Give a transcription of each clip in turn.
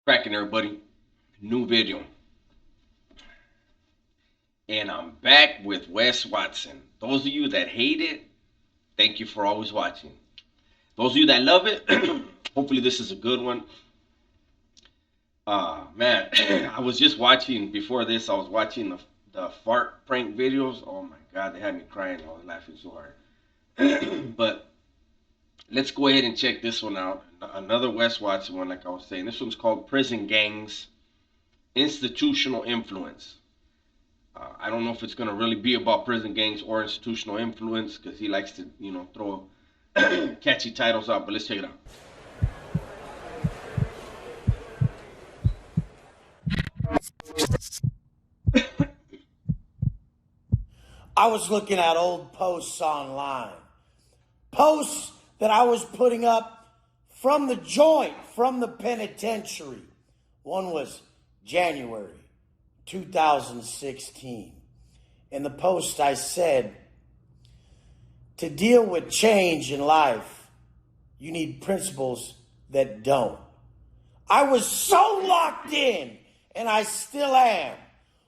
Cracking everybody, new video. And I'm back with Wes Watson. Those of you that hate it, thank you for always watching. Those of you that love it, hopefully this is a good one. Man, I was just watching, before this, I was watching the fart prank videos. Oh my God, they had me crying. I was laughing so hard. But let's go ahead and check this one out. Another Wes Watson one, like I was saying. This one's called Prison Gangs, Institutional Influence. I don't know if it's going to really be about prison gangs or institutional influence because he likes to, throw catchy titles out. But let's check it out. I was looking at old posts online. Posts that I was putting up from the joint, from the penitentiary. One was January 2016. In the post I said, to deal with change in life, you need principles that don't. I was so locked in, and I still am.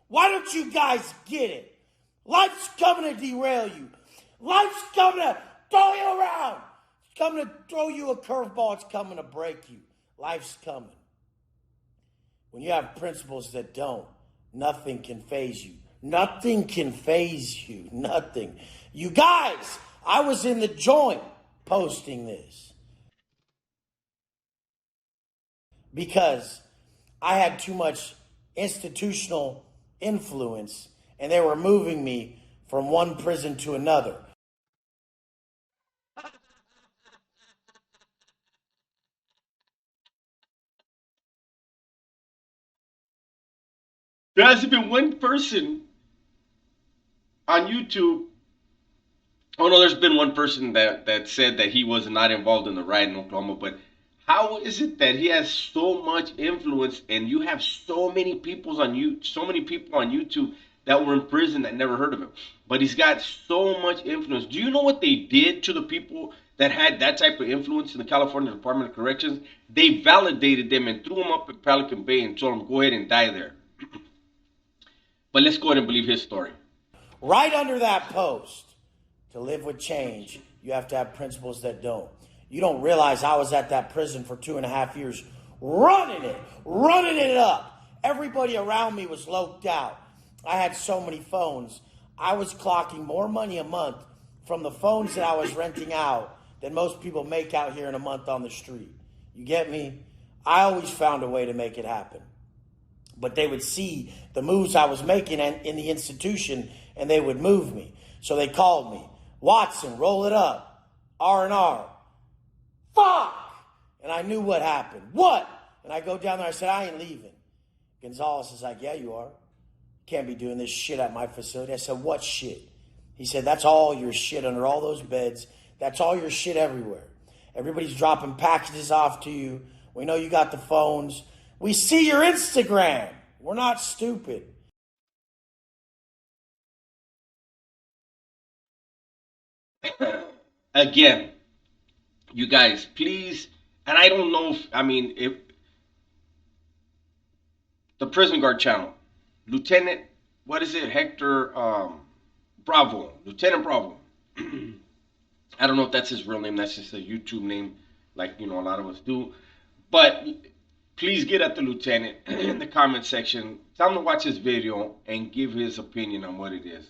Why don't you guys get it? Life's coming to derail you. Life's coming to throw you around. It's coming to throw you a curveball. It's coming to break you. Life's coming. When you have principles that don't, nothing can faze you. Nothing can faze you. Nothing. You guys, I was in the joint posting this because I had too much institutional influence and they were moving me from one prison to another. There hasn't been one person on YouTube. Oh no, there's been one person that said that he was not involved in the riot in Oklahoma. But how is it that he has so much influence and you have so many people on YouTube that were in prison that never heard of him? But he's got so much influence. Do you know what they did to the people that had that type of influence in the California Department of Corrections? They validated them and threw them up at Pelican Bay and told them go ahead and die there. But let's go ahead and believe his story. Right under that post, to live with change, you have to have principles that don't. You don't realize I was at that prison for 2.5 years, running it up. Everybody around me was loped out. I had so many phones. I was clocking more money a month from the phones that I was renting out than most people make out here in a month on the street. You get me? I always found a way to make it happen. But they would see the moves I was making in the institution and they would move me. So they called me, Watson, roll it up, R&R. Fuck! And I knew what happened. What? And I go down there, I said, I ain't leaving. Gonzalez is like, yeah, you are. Can't be doing this shit at my facility. I said, what shit? He said, that's all your shit under all those beds. That's all your shit everywhere. Everybody's dropping packages off to you. We know you got the phones. We see your Instagram. We're not stupid. Again, you guys, please, and I don't know if the prison guard channel, Lieutenant, what is it, Hector Bravo, Lieutenant Bravo. I don't know if that's his real name. That's just a YouTube name, like a lot of us do. But please get at the lieutenant in the comment section. Tell him to watch this video and give his opinion on what it is.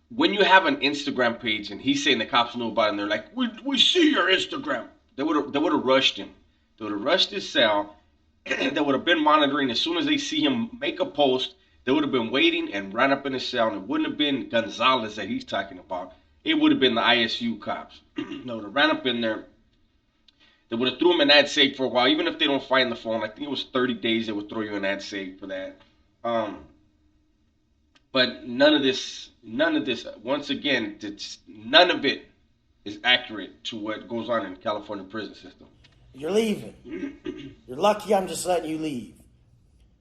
When you have an Instagram page and he's saying the cops knew about it and they're like, we see your Instagram. They would have rushed him. They would have rushed his cell. They would have been monitoring. As soon as they see him make a post, they would have been waiting and ran up in his cell. And it wouldn't have been Gonzalez that he's talking about. It would have been the ISU cops. They would have ran up in there. They would have threw him in ad safe for a while. Even if they don't find the phone, I think it was 30 days they would throw you in ad safe for that. But none of this, once again, none of it is accurate to what goes on in the California prison system. You're leaving. You're lucky I'm just letting you leave.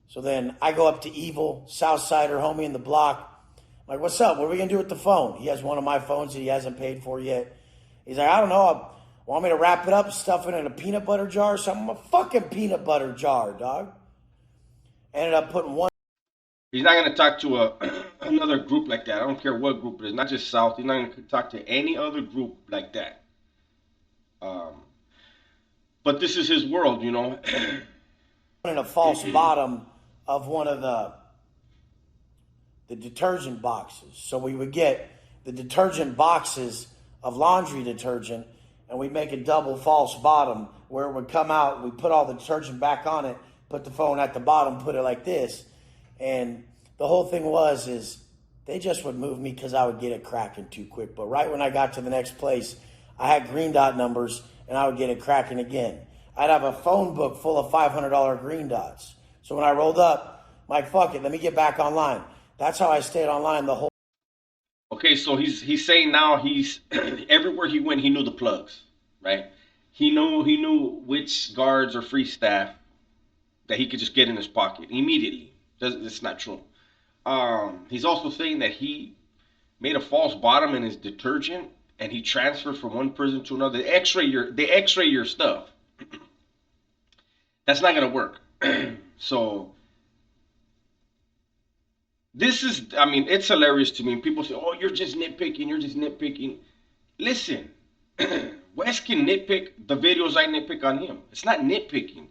So then I go up to Evil, Southsider, homie in the block. I'm like, what's up? What are we going to do with the phone? He has one of my phones that he hasn't paid for yet. He's like, I don't know. Want me to wrap it up, stuff it in a peanut butter jar or something? A fucking peanut butter jar, dog. Ended up putting one. He's not going to talk to another group like that. I don't care what group it is, not just South. He's not going to talk to any other group like that. Um, but this is his world, you know. In a false bottom of one of the detergent boxes. So we would get the detergent boxes of laundry detergent, and we'd make a double false bottom where it would come out. We put all the detergent back on it, put the phone at the bottom, put it like this, and the whole thing is they just would move me because I would get it cracking too quick. But right when I got to the next place, I had green dot numbers, and I would get it cracking again. I'd have a phone book full of $500 green dots. So when I rolled up, I'm like, fuck it, let me get back online. That's how I stayed online the whole. Okay, so he's saying now he's everywhere he went, he knew the plugs, right? He knew which guards or free staff that he could just get in his pocket immediately. That's not true. He's also saying that he made a false bottom in his detergent and he transferred from one prison to another. They X-ray your stuff. That's not gonna work. So this is, I mean, it's hilarious to me. People say, "Oh, you're just nitpicking. You're just nitpicking." Listen, Wes can nitpick the videos I nitpick on him. It's not nitpicking.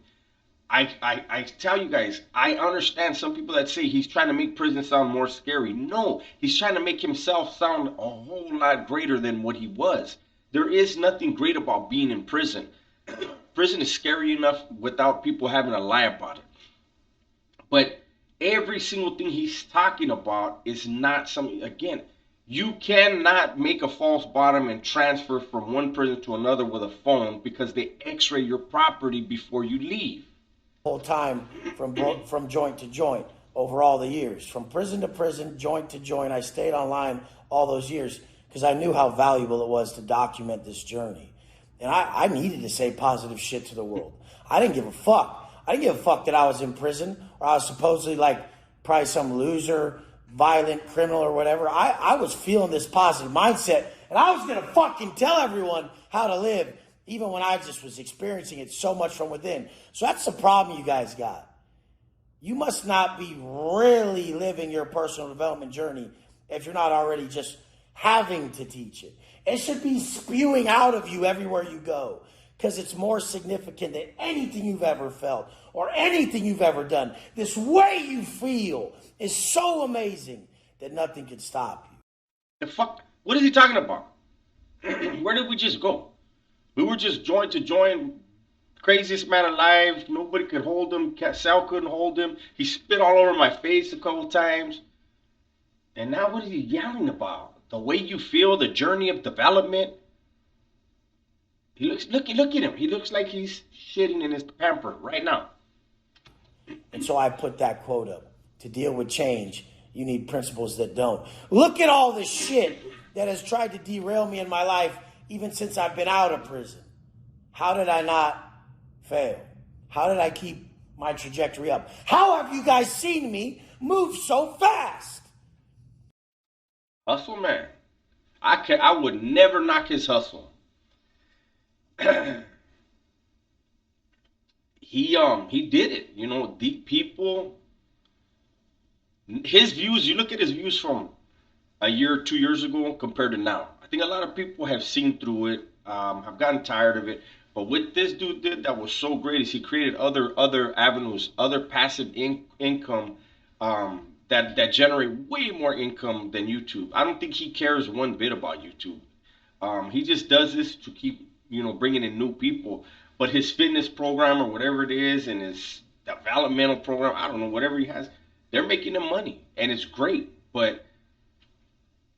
I tell you guys, I understand some people that say he's trying to make prison sound more scary. No, he's trying to make himself sound a whole lot greater than what he was. There is nothing great about being in prison. Prison is scary enough without people having to lie about it. But every single thing he's talking about is not something, again, you cannot make a false bottom and transfer from one prison to another with a phone because they x-ray your property before you leave. Whole time from joint to joint over all the years. From prison to prison, joint to joint, I stayed online all those years because I knew how valuable it was to document this journey. And I needed to say positive shit to the world. I didn't give a fuck. I didn't give a fuck that I was in prison or I was supposedly like probably some loser, violent criminal or whatever. I was feeling this positive mindset and I was going to fucking tell everyone how to live even when I just was experiencing it so much from within. So that's the problem you guys got. You must not be really living your personal development journey if you're not already just having to teach it. It should be spewing out of you everywhere you go because it's more significant than anything you've ever felt or anything you've ever done. This way you feel is so amazing that nothing can stop you. The fuck? What is he talking about? Where did we just go? We were just joint to joint, craziest man alive. Nobody could hold him. Sal couldn't hold him. He spit all over my face a couple times. And now what is he yelling about? The way you feel, the journey of development. He looks, look at him. He looks like he's shitting in his pamper right now. And so I put that quote up. To deal with change, you need principles that don't. Look at all the shit that has tried to derail me in my life even since I've been out of prison. How did I not fail? How did I keep my trajectory up? How have you guys seen me move so fast? Hustle, man. I would never knock his hustle. He did it. You know, the people, his views, you look at his views from a year, 2 years ago compared to now. I think a lot of people have seen through it, have gotten tired of it. But what this dude did that was so great is he created other avenues, other passive income that generate way more income than YouTube. I don't think he cares one bit about YouTube. He just does this to keep bringing in new people. But his fitness program or whatever it is, and his developmental program, I don't know, whatever he has, they're making him money, and it's great. But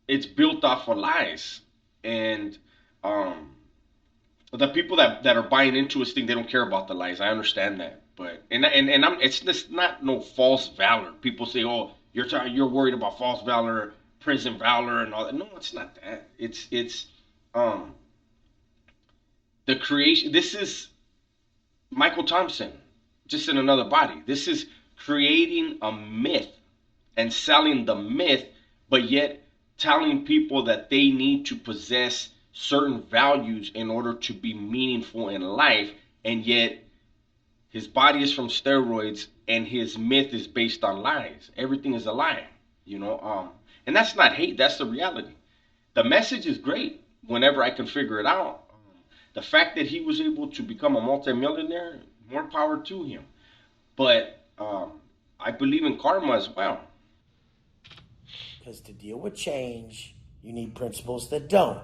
it's built off of lies, and the people that are buying into his thing, they don't care about the lies. I understand that, but it's just not no false valor. People say, "Oh, you're worried about false valor, prison valor, and all that." No, it's not that. It's the creation. This is Michael Thompson, just in another body. This is creating a myth and selling the myth, but yet telling people that they need to possess certain values in order to be meaningful in life, and yet his body is from steroids and his myth is based on lies. Everything is a lie, you know. And that's not hate, that's the reality. The message is great whenever I can figure it out. The fact that he was able to become a multimillionaire, more power to him. But I believe in karma as well. Because to deal with change, you need principles that don't.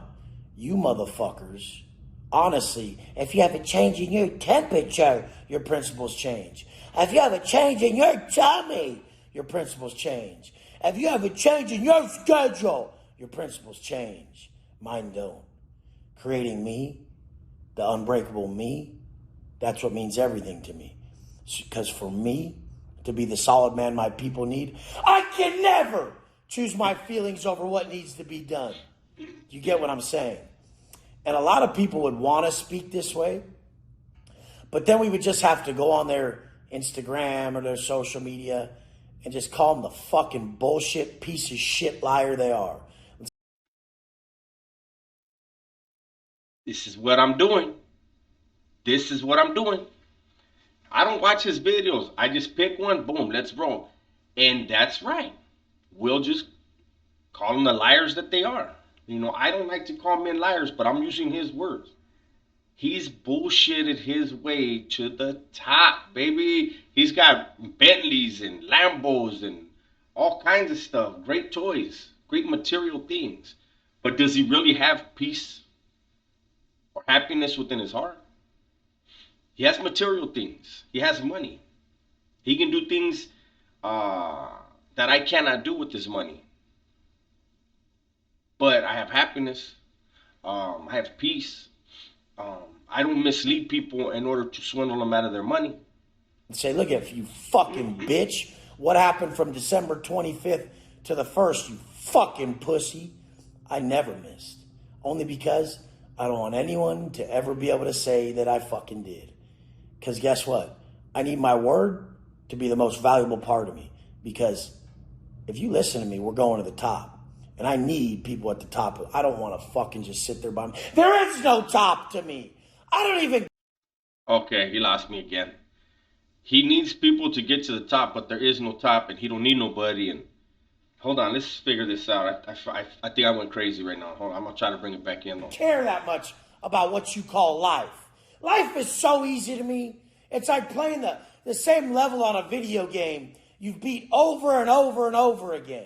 You motherfuckers, honestly, if you have a change in your temperature, your principles change. If you have a change in your tummy, your principles change. If you have a change in your schedule, your principles change. Mine don't. Creating me, the unbreakable me, that's what means everything to me. Because for me to be the solid man my people need, I can never choose my feelings over what needs to be done. You get what I'm saying? And a lot of people would want to speak this way, but then we would just have to go on their Instagram or their social media and just call them the fucking bullshit piece of shit liar they are. This is what I'm doing. This is what I'm doing. I don't watch his videos. I just pick one, boom, let's roll. And that's right. We'll just call them the liars that they are. You know, I don't like to call men liars, but I'm using his words. He's bullshitted his way to the top, baby. He's got Bentleys and Lambos and all kinds of stuff. Great toys, great material things. But does he really have peace or happiness within his heart? He has material things. He has money. He can do things that I cannot do with his money. But I have happiness. I have peace. I don't mislead people in order to swindle them out of their money. Say, look at you fucking bitch. What happened from December 25th to the 1st, you fucking pussy? I never missed. Only because I don't want anyone to ever be able to say that I fucking did. Because guess what? I need my word to be the most valuable part of me. Because if you listen to me, we're going to the top. And I need people at the top. I don't want to fucking just sit there by me. There is no top to me. I don't even... Okay, he lost me again. He needs people to get to the top, but there is no top, and he don't need nobody. And hold on, let's figure this out. I think I went crazy right now. Hold on, I'm gonna try to bring it back in. Though. Care that much about what you call life. Life is so easy to me. It's like playing the same level on a video game you've beat over and over and over again.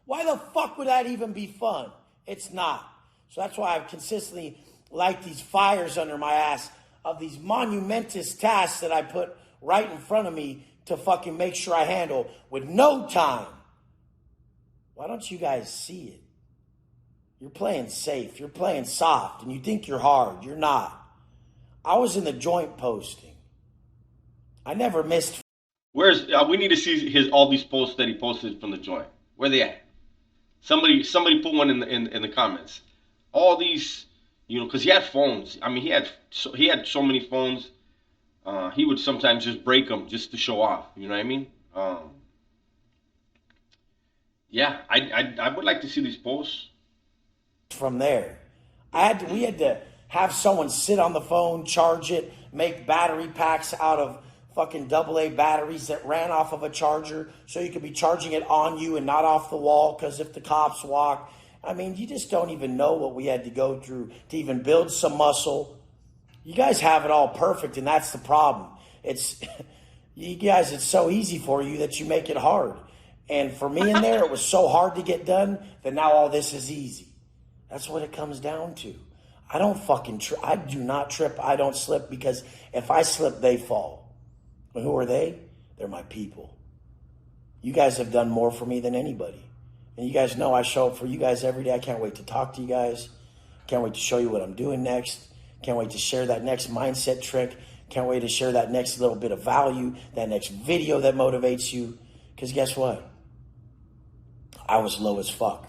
Why the fuck would that even be fun? It's not. So that's why I've consistently light these fires under my ass of these monumentous tasks that I put right in front of me to fucking make sure I handle with no time. Why don't you guys see it? You're playing safe. You're playing soft. And you think you're hard. You're not. I was in the joint posting. I never missed. Where's we need to see his all these posts that he posted from the joint. Where they at? Somebody put one in the comments. All these, you know, because he had phones. I mean, he had so many phones. He would sometimes just break them just to show off. You know what I mean? Yeah, I would like to see these posts. From there, we had to have someone sit on the phone, charge it, make battery packs out of fucking AA batteries that ran off of a charger so you could be charging it on you and not off the wall, because if the cops walk, I mean, you just don't even know what we had to go through to even build some muscle. You guys have it all perfect, and that's the problem. It's you guys, it's so easy for you that you make it hard. And for me in there, it was so hard to get done that now all this is easy. That's what it comes down to. I don't fucking trip. I do not trip. I don't slip, because if I slip, they fall. And who are they? They're my people. You guys have done more for me than anybody. And you guys know I show up for you guys every day. I can't wait to talk to you guys. Can't wait to show you what I'm doing next. Can't wait to share that next mindset trick. Can't wait to share that next little bit of value, that next video that motivates you. Because guess what? I was low as fuck.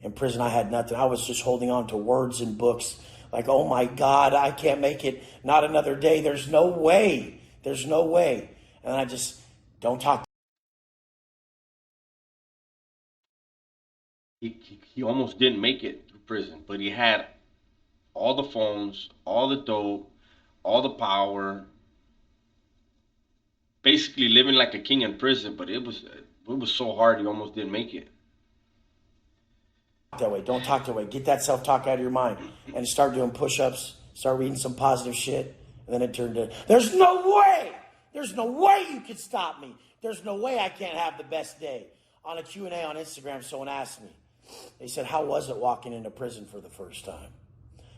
In prison, I had nothing. I was just holding on to words and books. Like, oh my God, I can't make it. Not another day. There's no way. There's no way. And I just don't talk. He almost didn't make it through prison, but he had all the phones, all the dope, all the power, basically living like a king in prison. But it was so hard he almost didn't make it. That way. Don't talk that way. Get that self-talk out of your mind and start doing push-ups. Start reading some positive shit. And then it turned to, there's no way. There's no way you can stop me. There's no way I can't have the best day. On a Q&A on Instagram, someone asked me. They said, how was it walking into prison for the first time?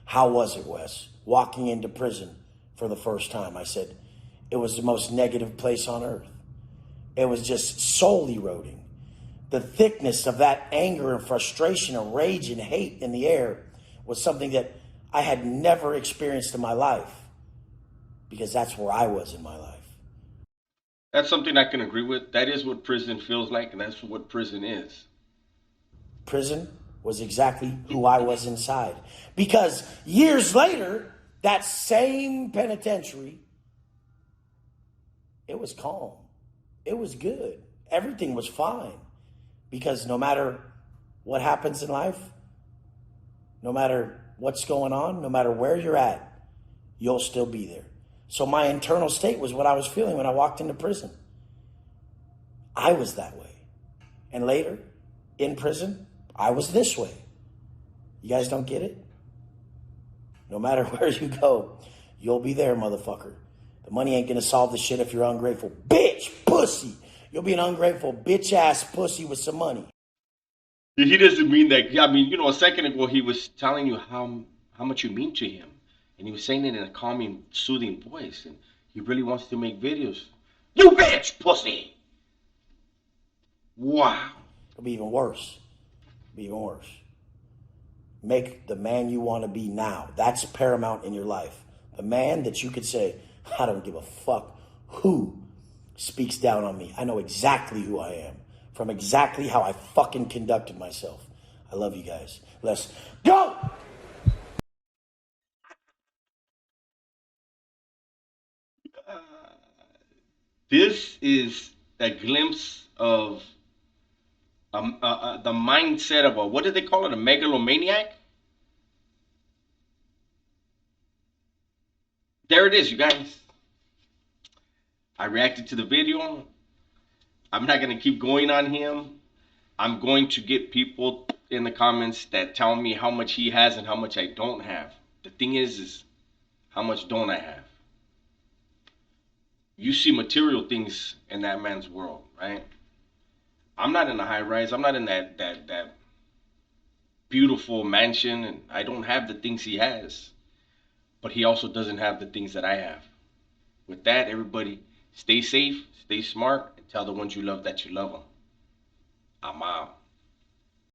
How was it, Wes, walking into prison for the first time? I said, it was the most negative place on earth. It was just soul eroding. The thickness of that anger and frustration and rage and hate in the air was something that I had never experienced in my life, because that's where I was in my life. That's something I can agree with. That is what prison feels like, and that's what prison is. Prison was exactly who I was inside. Because years later, that same penitentiary, it was calm. It was good. Everything was fine. Because no matter what happens in life, no matter what's going on, no matter where you're at, you'll still be there. So my internal state was what I was feeling when I walked into prison. I was that way. And later, in prison, I was this way. You guys don't get it? No matter where you go, you'll be there, motherfucker. The money ain't gonna solve the shit if you're ungrateful. Bitch, pussy. You'll be an ungrateful bitch ass pussy with some money. He doesn't mean that. I mean, a second ago he was telling you how much you mean to him, and he was saying it in a calming, soothing voice, and he really wants to make videos. You bitch, pussy. Wow. It'll be even worse. It'll be even worse. Make the man you want to be now. That's paramount in your life. The man that you could say, I don't give a fuck who speaks down on me. I know exactly who I am from exactly how I fucking conducted myself. I love you guys. Let's go! This is a glimpse of the mindset of what do they call it? A megalomaniac? There it is, you guys. I reacted to the video. I'm not going to keep going on him. I'm going to get people in the comments that tell me how much he has and how much I don't have. The thing is how much don't I have? You see material things in that man's world, right? I'm not in a high rise. I'm not in that beautiful mansion, and I don't have the things he has. But he also doesn't have the things that I have. With that, everybody, stay safe, stay smart, and tell the ones you love that you love them. I'm out.